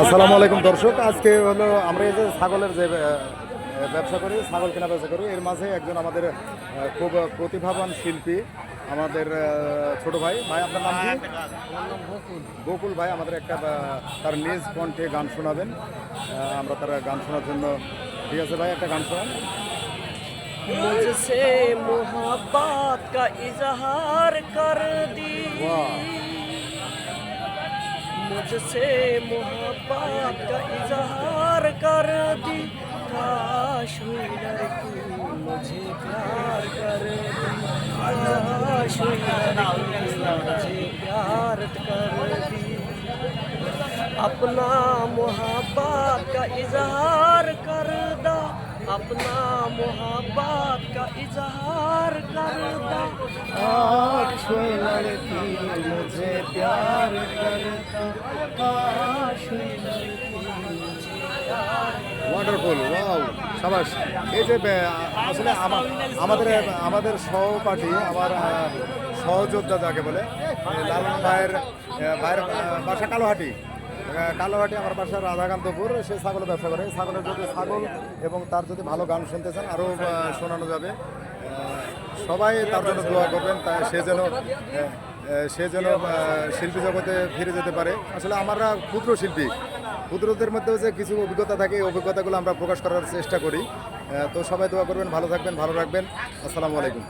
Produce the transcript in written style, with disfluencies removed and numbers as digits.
আসসালামু আলাইকুম দর্শক, আজকে হলো আমরা এই যে ছাগলের যে ব্যবসা করি, ছাগল কেনা বেচা করি, এর মাঝে একজন আমাদের খুব প্রতিভাবান শিল্পী, আমাদের ছোট ভাই। ভাই আপনার নাম কি? বকুল ভাই আমাদের একটা তার নিজ কণ্ঠে গান শোনাবেন। আমরা তার গান শোনার জন্য, ঠিক আছে ভাই, একটা গান শোনান। मुझसे मोहब्बत का इजहार कर दी, मुझसे मोहब्बत का इजहार कर दी, काश हुई लड़की मुझे प्यार कर दी, काश हुई लड़की मुझे प्यार कर दी, अपना मोहब्बत का इजहार कर दा, अपना मोहब्बत का इजहार कर दा, काश हुई लड़की मुझे प्यार करता, काश हुई लड़की मुझे प्यार। ওয়ান্ডারফুল, ওয়াও, সাবাস। এই যে আসলে আমাদের আমাদের সহপাঠী, আমার সহযোদ্ধা যাকে বলে, লালন ভাইয়ের বাসা কালোহাটি। কালোহাটি আমার বাসা রাধাকান্তপুর। সে ছাগলের ব্যবসা করে। ছাগলের যদি ছাগল এবং তার যদি ভালো গান শুনতে চান, আরও শোনানো যাবে। সবাই তার জন্য দোয়া করবেন, তাই সে যেন শিল্পী জগতে ফিরে যেতে পারে। আসলে আমরা ক্ষুদ্র শিল্পী, ক্ষুদ্রদের মধ্যেও যে কিছু অভিজ্ঞতা থাকে, এই অভিজ্ঞতাগুলো আমরা প্রকাশ করার চেষ্টা করি। তো সবাই দোয়া করবেন, ভালো থাকবেন, ভালো রাখবেন। আসসালামু আলাইকুম।